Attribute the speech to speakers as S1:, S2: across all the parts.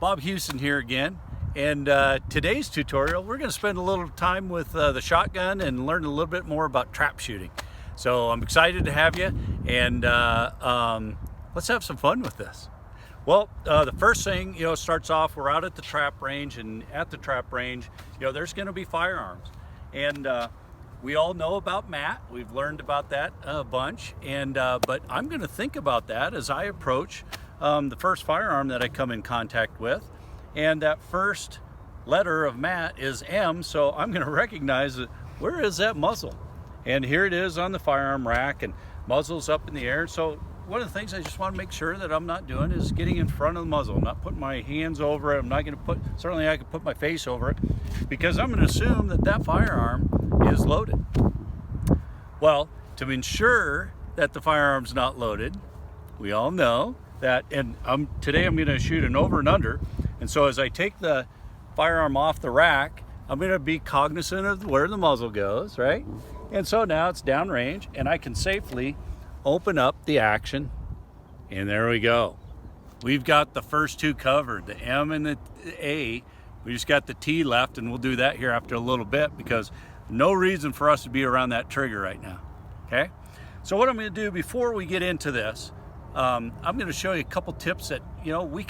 S1: Bob HEWSON here again, and today's tutorial we're going to spend a little time with the shotgun and learn a little bit more about trap shooting. So I'm excited to have you, and let's have some fun with this. Well, the first thing, starts off, we're out at the trap range, and at the trap range, there's going to be firearms, and we all know about MAT. We've learned about that a bunch, and but I'm going to think about that as I approach the first firearm that I come in contact with, and that first letter of MAT is M, so I'm going to recognize it. Where is that muzzle? And here it is on the firearm rack, and muzzle's up in the air. So one of the things I just want to make sure that I'm not doing is getting in front of the muzzle. I'm not putting my hands over it. I'm not going to certainly I could put my face over it, because I'm going to assume that that firearm is loaded. Well, to ensure that the firearm's not loaded, we all know that, and today I'm going to shoot an over and under, and so as I take the firearm off the rack, I'm going to be cognizant of where the muzzle goes, right? And so now it's downrange, and I can safely open up the action, and there we go. We've got the first two covered, the M and the A. We just got the T left, and we'll do that here after a little bit, because no reason for us to be around that trigger right now. Okay, so what I'm going to do before we get into this, I'm going to show you a couple tips that we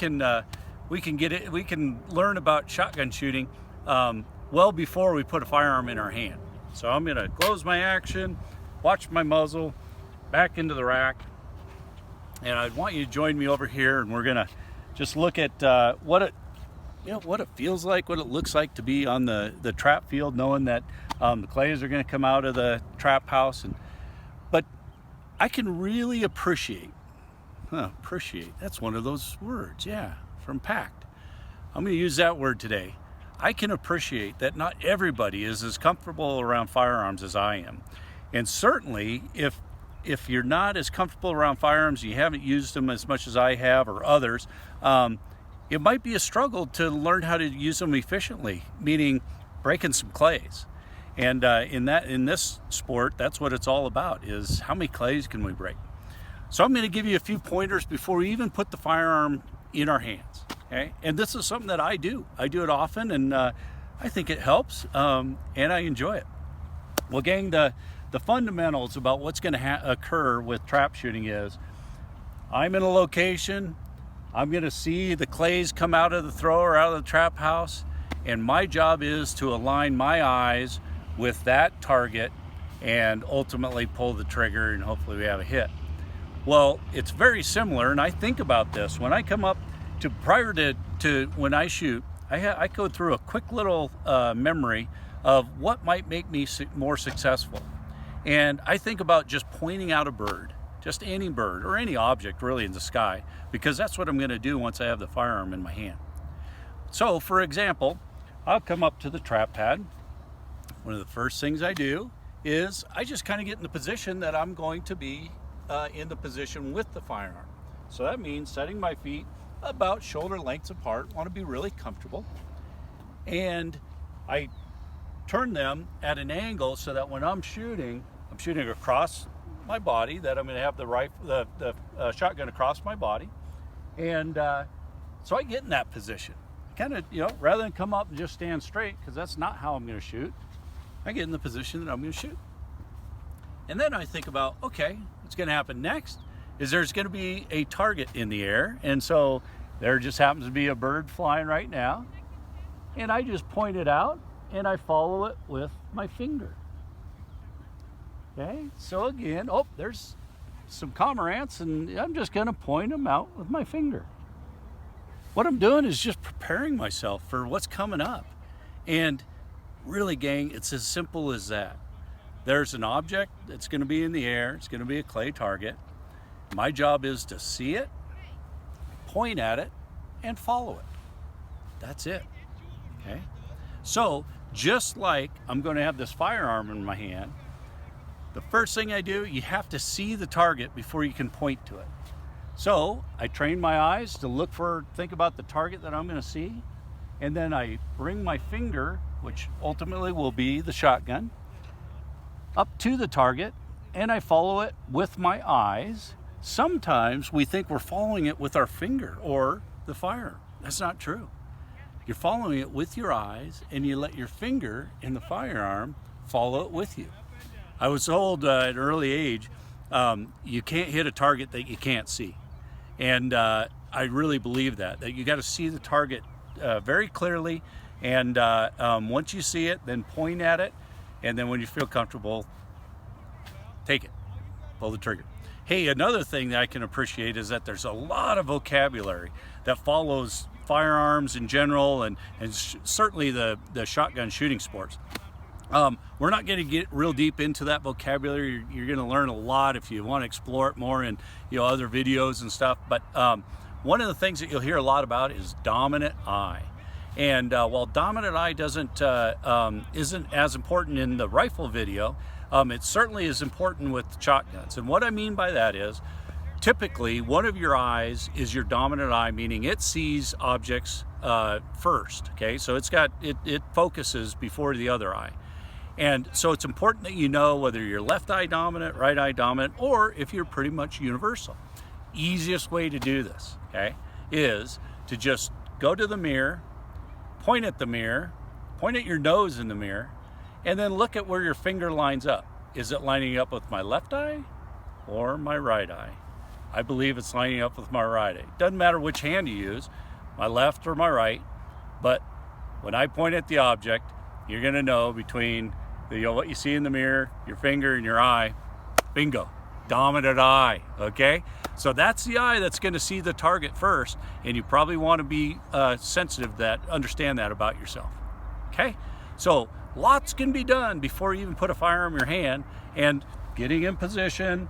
S1: can learn about shotgun shooting well before we put a firearm in our hand. So I'm going to close my action, watch my muzzle, back into the rack, and I want you to join me over here, and we're going to just look at what it feels like, what it looks like to be on the trap field, knowing that the clays are going to come out of the trap house, but I can really appreciate. Appreciate, that's one of those words, yeah, from PACD. I'm going to use that word today. I can appreciate that not everybody is as comfortable around firearms as I am. And certainly, if you're not as comfortable around firearms, you haven't used them as much as I have or others, it might be a struggle to learn how to use them efficiently, meaning breaking some clays. And in this sport, that's what it's all about, is how many clays can we break. So I'm going to give you a few pointers before we even put the firearm in our hands. Okay? And this is something that I do. I do it often, and I think it helps, and I enjoy it. Well, gang, the fundamentals about what's going to occur with trap shooting is, I'm in a location, I'm going to see the clays come out of the thrower, out of the trap house, and my job is to align my eyes with that target and ultimately pull the trigger, and hopefully we have a hit. Well, it's very similar, and I think about this when I come up to prior to when I shoot. I go through a quick little memory of what might make me more successful, and I think about just pointing out a bird, just any bird or any object really in the sky, because that's what I'm going to do once I have the firearm in my hand. So, for example, I'll come up to the trap pad. One of the first things I do is I just kind of get in the position that I'm going to be in the position with the firearm. So that means setting my feet about shoulder lengths apart, want to be really comfortable, and I turn them at an angle so that when I'm shooting across my body, that I'm going to have the shotgun across my body, and so I get in that position, kind of, rather than come up and just stand straight, because that's not how I'm going to shoot. I get in the position that I'm going to shoot, and then I think about, okay, what's going to happen next is there's going to be a target in the air, and so there just happens to be a bird flying right now, and I just point it out and I follow it with my finger. Okay, so again, there's some cormorants, and I'm just going to point them out with my finger. What I'm doing is just preparing myself for what's coming up, and really, gang, it's as simple as that. There's an object that's going to be in the air. It's going to be a clay target. My job is to see it, point at it, and follow it. That's it. Okay? So, just like I'm going to have this firearm in my hand, the first thing I do, you have to see the target before you can point to it. So, I train my eyes to think about the target that I'm going to see, and then I bring my finger, which ultimately will be the shotgun, up to the target, and I follow it with my eyes. Sometimes we think we're following it with our finger or the firearm. That's not true. You're following it with your eyes, and you let your finger in the firearm follow it with you. I was told at an early age, you can't hit a target that you can't see. And I really believe that you got to see the target very clearly. And once you see it, then point at it. And then when you feel comfortable, take it, pull the trigger. Hey, another thing that I can appreciate is that there's a lot of vocabulary that follows firearms in general, and certainly the shotgun shooting sports. We're not going to get real deep into that vocabulary. You're going to learn a lot if you want to explore it more in other videos and stuff. But one of the things that you'll hear a lot about is dominant eye. And while dominant eye isn't as important in the rifle video, it certainly is important with shotguns. And what I mean by that is, typically one of your eyes is your dominant eye, meaning it sees objects first. Okay, so it focuses before the other eye. And so it's important that you know whether you're left eye dominant, right eye dominant, or if you're pretty much universal. Easiest way to do this, okay, is to just go to the mirror, point at the mirror, point at your nose in the mirror, and then look at where your finger lines up. Is it lining up with my left eye or my right eye? I believe it's lining up with my right eye. Doesn't matter which hand you use, my left or my right, but when I point at the object, you're gonna know between what you see in the mirror, your finger, and your eye, bingo, dominant eye, okay? So that's the eye that's gonna see the target first, and you probably wanna be sensitive to that, understand that about yourself, okay? So lots can be done before you even put a firearm in your hand, and getting in position.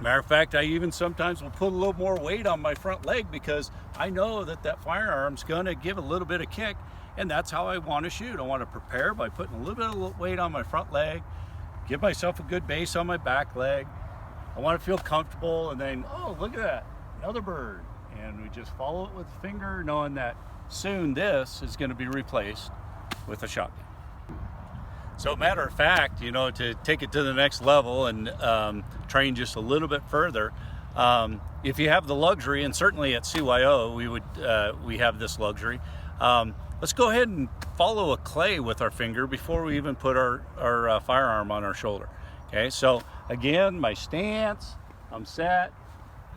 S1: Matter of fact, I even sometimes will put a little more weight on my front leg because I know that firearm's gonna give a little bit of kick, and that's how I want to shoot. I want to prepare by putting a little bit of weight on my front leg, give myself a good base on my back leg. I want to feel comfortable, and then, oh, look at that, another bird. And we just follow it with the finger, knowing that soon this is going to be replaced with a shotgun. So matter of fact, to take it to the next level and train just a little bit further, if you have the luxury, and certainly at CYO we have this luxury, let's go ahead and follow a clay with our finger before we even put our firearm on our shoulder. Okay, so again, my stance, I'm set,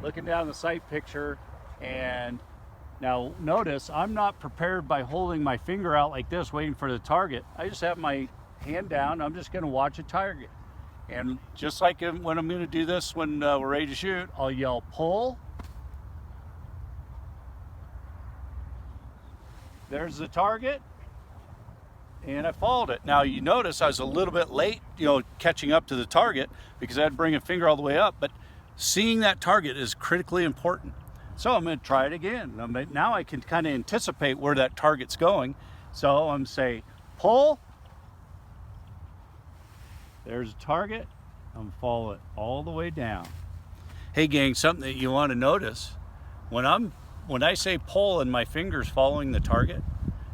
S1: looking down the sight picture, and now notice I'm not prepared by holding my finger out like this, waiting for the target. I just have my hand down. I'm just going to watch a target. And just like when I'm going to do this when we're ready to shoot, I'll yell pull. There's the target, and I followed it. Now you notice I was a little bit late, catching up to the target because I had to bring a finger all the way up, but seeing that target is critically important. So I'm going to try it again. Now I can kind of anticipate where that target's going. So I'm going to say pull. There's a target. I'm going to follow it all the way down. Hey gang, something that you want to notice, when I say pull and my finger's following the target,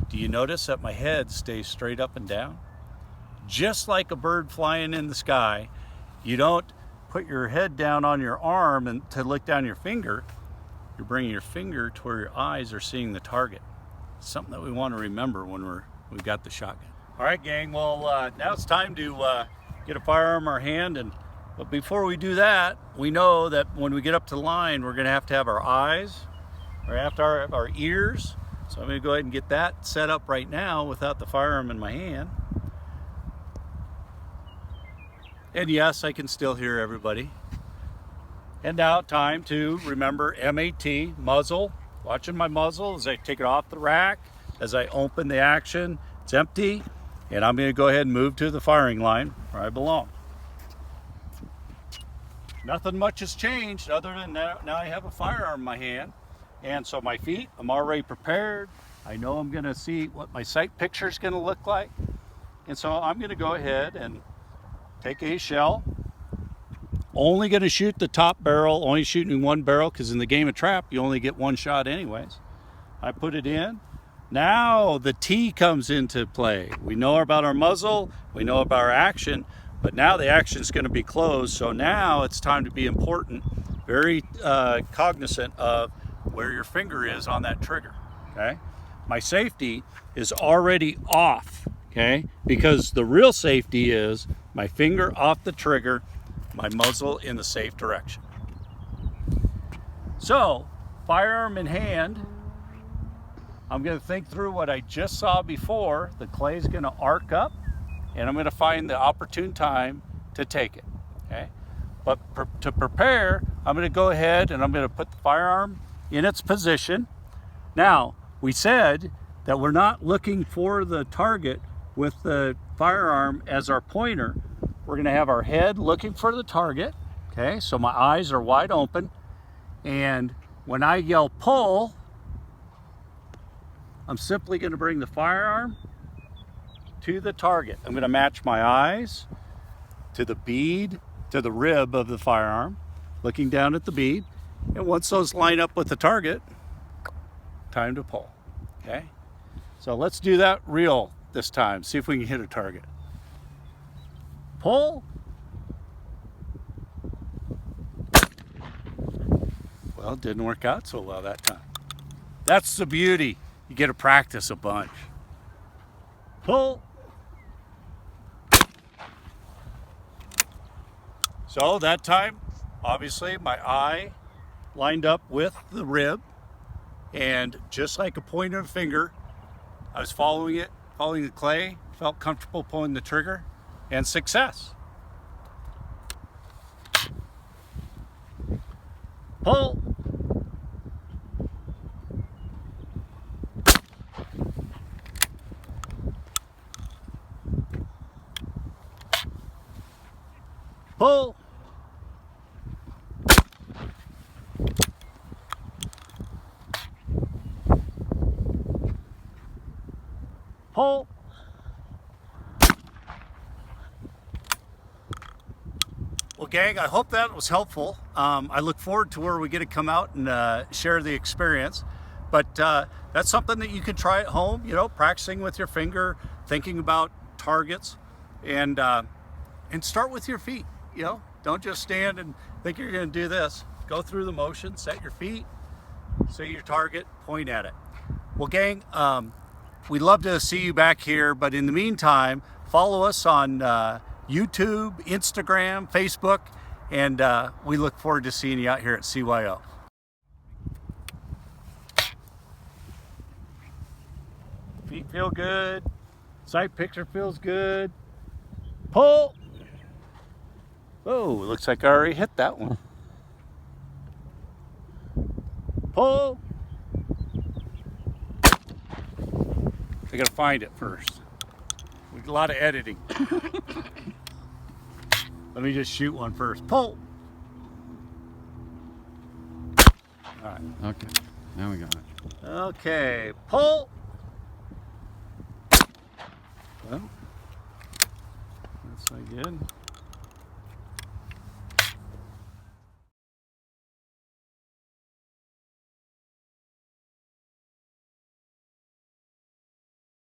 S1: do you notice that my head stays straight up and down? Just like a bird flying in the sky, you don't put your head down on your arm and to look down your finger. You're bringing your finger to where your eyes are seeing the target. It's something that we want to remember when we've got the shotgun. All right, gang. Well, now it's time to get a firearm in our hand, but before we do that, we know that when we get up to the line, we're going to have our eyes, or after our ears. So I'm going to go ahead and get that set up right now without the firearm in my hand. And yes, I can still hear everybody. And now time to remember MAT, muzzle. Watching my muzzle as I take it off the rack, as I open the action, it's empty. And I'm going to go ahead and move to the firing line where I belong. Nothing much has changed other than now I have a firearm in my hand. And so my feet, I'm already prepared. I know I'm going to see what my sight picture is going to look like. And so I'm going to go ahead and take a shell. Only going to shoot the top barrel, only shooting one barrel because in the game of trap, you only get one shot anyways. I put it in. Now the T comes into play. We know about our muzzle, we know about our action, but now the action is going to be closed. So now it's time to be important, very cognizant of where your finger is on that trigger. okay? My safety is already off, okay? Because the real safety is my finger off the trigger, my muzzle in the safe direction. So, firearm in hand, I'm gonna think through what I just saw before. The clay's gonna arc up, and I'm gonna find the opportune time to take it, okay? But to prepare, I'm gonna go ahead and I'm gonna put the firearm in its position. Now, we said that we're not looking for the target with the firearm as our pointer. We're gonna have our head looking for the target, okay? So my eyes are wide open, and when I yell pull, I'm simply gonna bring the firearm to the target. I'm gonna match my eyes to the bead, to the rib of the firearm, looking down at the bead, and once those line up with the target, time to pull, okay? So let's do that real this time, see if we can hit a target. Pull. Well, it didn't work out so well that time. That's the beauty. You get to practice a bunch. Pull. So that time, obviously, my eye lined up with the rib, and just like a pointer finger, I was following it, following the clay, felt comfortable pulling the trigger, and success. Pull. Pull. Pull. Well, gang, I hope that was helpful. I look forward to where we get to come out and share the experience. But that's something that you can try at home, you know, practicing with your finger, thinking about targets, and start with your feet. You know, don't just stand and think you're going to do this. Go through the motion, set your feet, see your target, point at it. Well, gang, we'd love to see you back here, but in the meantime, follow us on YouTube, Instagram, Facebook, and we look forward to seeing you out here at CYO. Feet feel good, sight picture feels good. Pull. Oh, looks like I already hit that one. Pull. I gotta find it first. We did a lot of editing. Let me just shoot one first. Pull. All right.
S2: Okay, now we got it.
S1: Okay, pull. Well, that's not good.